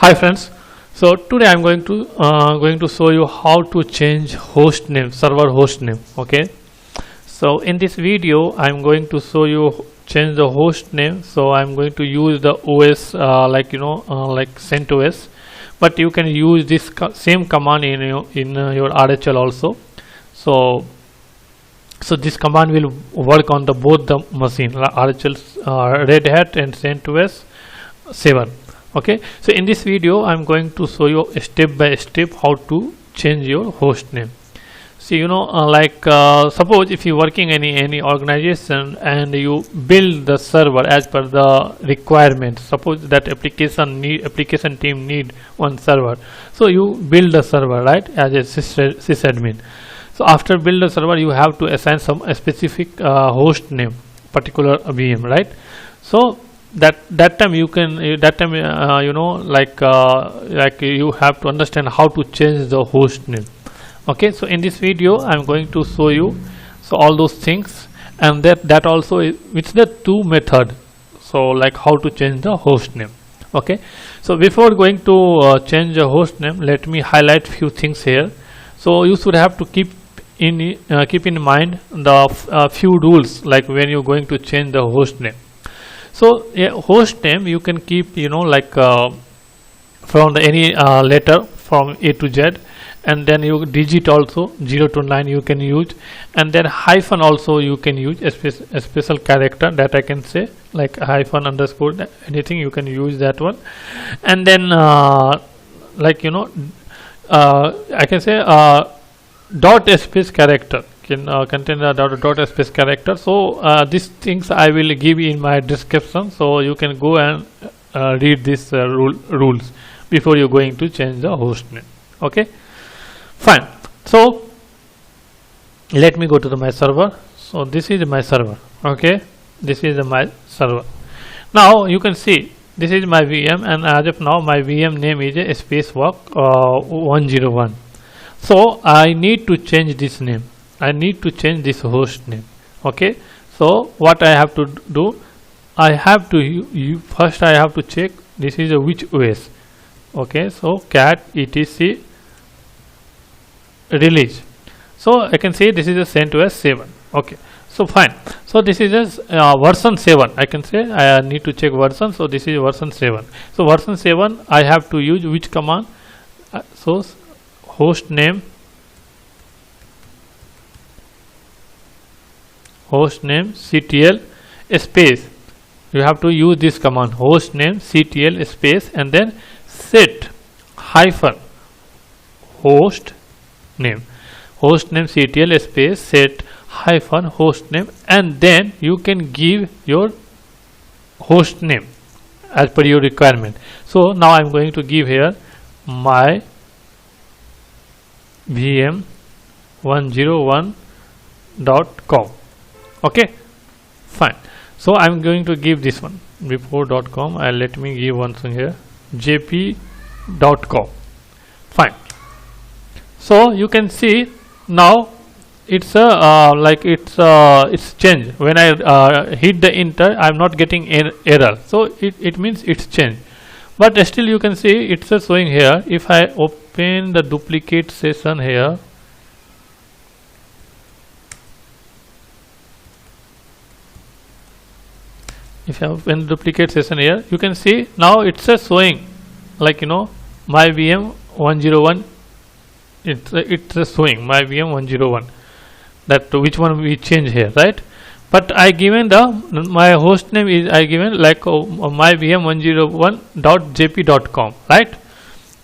Hi friends, so today I'm going to show you how to change host name, server host name. Okay, so in this video I'm going to show you change the host name. So I'm going to use the OS like CentOS, but you can use this same command in your RHL also. So this command will work on the both the machine RHL Red Hat and CentOS 7. Okay, so in this video I'm going to show you step by step how to change your host name. So suppose if you're working any organization and you build the server as per the requirement. Suppose that application team need one server, so you build the server, right, as a sysadmin. So after build the server, you have to assign a specific host name, particular VM, right? So that time you have to understand how to change the host name. Okay, so in this video I'm going to show you all those things, and that also it's the two method. So like how to change the host name. Okay, so before going to change the host name, let me highlight few things here. So you should have to keep in mind the few rules, like when you're going to change the host name. So host name you can keep from any letter from A to Z, and then you digit also 0 to 9 you can use, and then hyphen also you can use a special character that I can say, like hyphen underscore anything you can use that one. And then I can say dot space character can contain a dot space character. So these things I will give in my description, so you can go and read these rules before you're going to change the host name. Okay, fine. So let me go to my server. So this is my server. Okay, this is my server. Now you can see this is my VM, and as of now my VM name is a spacewalk 101. So I need to change this name. I need to change this host name. Okay, so what I have to do, I have to first I have to check this is a which OS. Okay, so cat etc release. So I can say this is a CentOS 7. Okay, so fine. So this is a version 7. I can say I need to check version. So this is version 7. So version 7 I have to use which command? So host name ctl space, you have to use this command host name ctl space, and then set hyphen host name ctl space set hyphen host name, and then you can give your host name as per your requirement. So now I'm going to give here my vm101.com. okay, fine. So I'm going to give this one before.com, let me give one thing here jp.com. fine. So you can see now it's it's changed. When I hit the enter, I'm not getting error, so it means it's changed. But still you can see it's showing here. If I open the duplicate session here, if I open duplicate session here, you can see now it's showing like my VM 101. It's showing my VM 101, that which one we change here, right? But I given my host name is I given like my vm101.jp.com, right?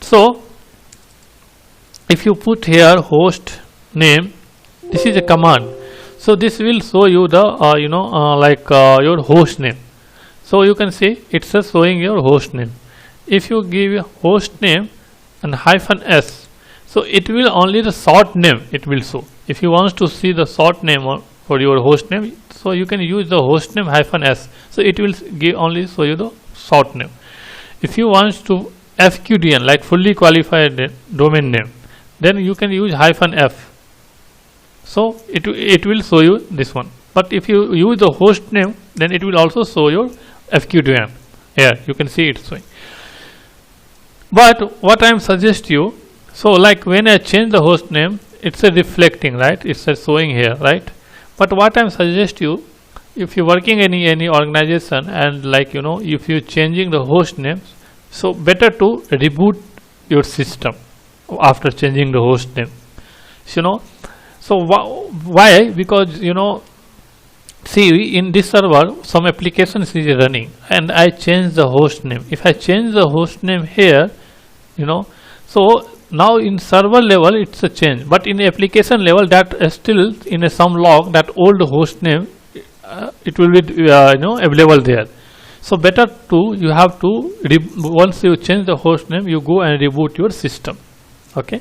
So if you put here host name, this is a command, so this will show you the your host name. So you can see it's showing your host name. If you give host name and hyphen s, so it will only the short name it will show. If you want to see the short name for your host name, so you can use the host name hyphen s, so it will only show you the short name. If you want to FQDN, like fully qualified domain name, then you can use hyphen f, so it will show you this one. But if you use the host name, then it will also show your FQDN. Here you can see it showing. But what I am suggest you, so like when I change the host name, it's a reflecting, right? It's a showing here, right? But what I am suggest you, if you're working any organization and like if you're changing the host names, so better to reboot your system after changing the host name. So why? Because see, in this server some applications is running and I change the host name. If I change the host name here, so now in server level it's a change, but in application level that still in some log that old host name it will be available there. So better to you have to once you change the host name, you go and reboot your system. Okay,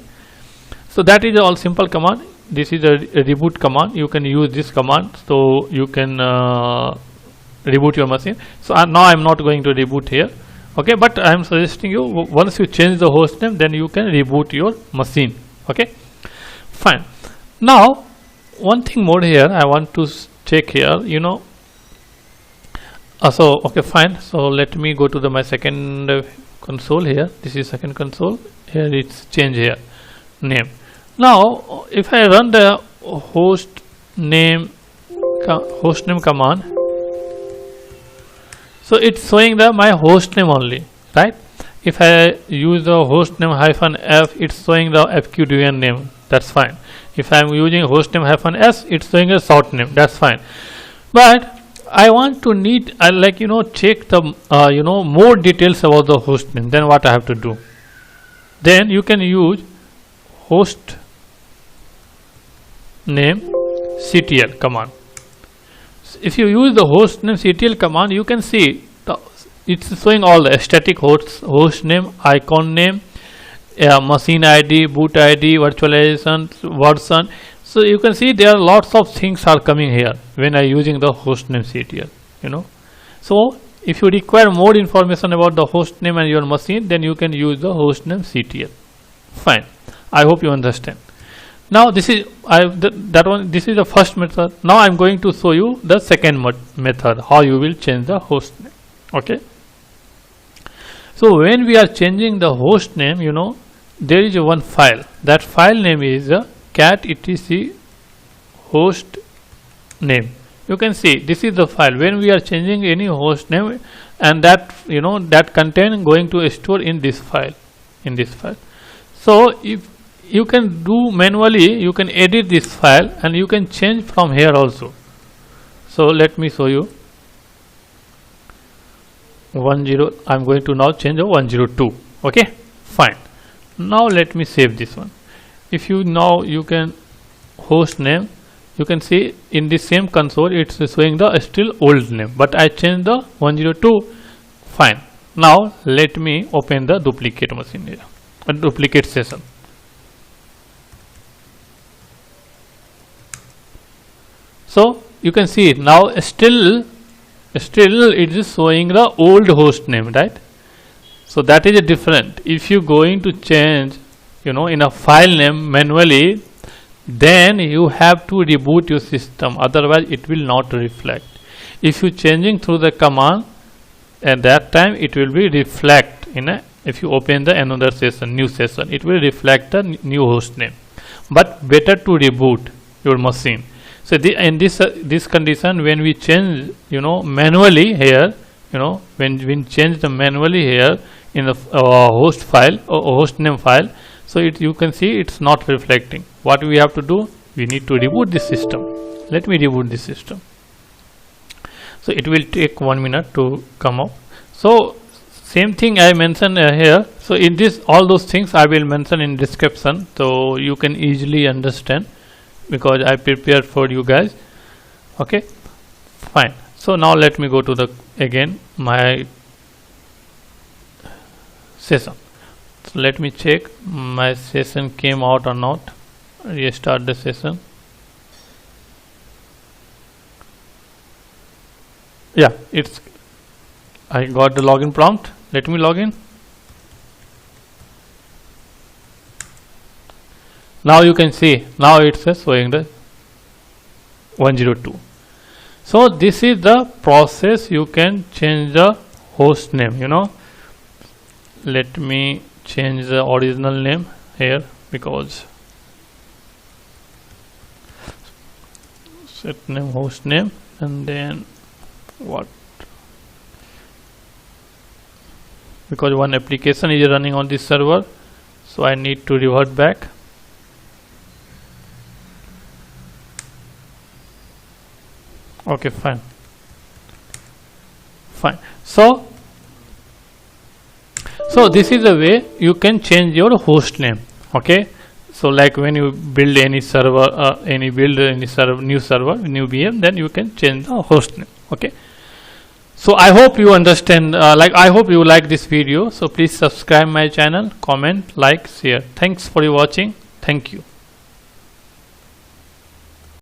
so that is all simple command. This is a reboot command. You can use this command, so you can reboot your machine. So now I'm not going to reboot here. Okay, but I am suggesting you once you change the host name, then you can reboot your machine. Okay, fine. Now one thing more here I want to check here. So okay, fine. So let me go to my second console here. This is second console. Here it's change here name. Now if I run the host name command, so it's showing my host name only, right? If I use the host name -f, it's showing the FQDN name. That's fine. If I am using host name -s, it's showing a short name. That's fine. But I want to check the more details about the host name. Then what I have to do? Then you can use host name ctl command. If you use the host name ctl command, you can see it's showing all the static host name, icon name, machine ID, boot ID, virtualization version. So you can see there are lots of things are coming here when I using the host name ctl. So if you require more information about the host name and your machine, then you can use the host name ctl. Fine. I hope you understand. Now this is this is the first method. Now I'm going to show you the second method, how you will change the host name. Okay, so when we are changing the host name, there is one file. That file name is cat etc host name. You can see this is the file. When we are changing any host name, and that that content going to store in this file, So if you can do manually, you can edit this file and you can change from here also. So let me show you. 10, I'm going to now change a 102. Okay, fine. Now let me save this one. If you you can host name, you can see in the same console it's showing the still old name, but I changed the 102. Fine. Now let me open the duplicate machine here, a duplicate session. So you can see now still it is showing the old host name, right? So that is a different. If you going to change in a file name manually, then you have to reboot your system, otherwise it will not reflect. If you changing through the command, at that time it will be reflect if you open the another session, new session, it will reflect the new host name. But better to reboot your machine. So in this condition, when we change manually here, when we change the manually here in the host file or host name file, so you can see it's not reflecting. What we have to do? We need to reboot this system. Let me reboot this system. So it will take 1 minute to come up. So same thing I mentioned here. So in this, all those things I will mention in description, so you can easily understand, because I prepared for you guys. Okay, fine. So now let me go to again my session. So let me check my session came out or not. Restart the session. Yeah, I got the login prompt. Let me log in. Now you can see, now it's showing the 102. So this is the process you can change the host name. Let me change the original name here, because set name, host name, and then what, because one application is running on this server, so I need to revert back. Okay, fine. So this is the way you can change your host name. Okay, so like when you build any server, new server, new VM, then you can change the host name. Okay, so I hope you understand, I hope you like this video. So please subscribe my channel, comment, like, share. Thanks for your watching. Thank you.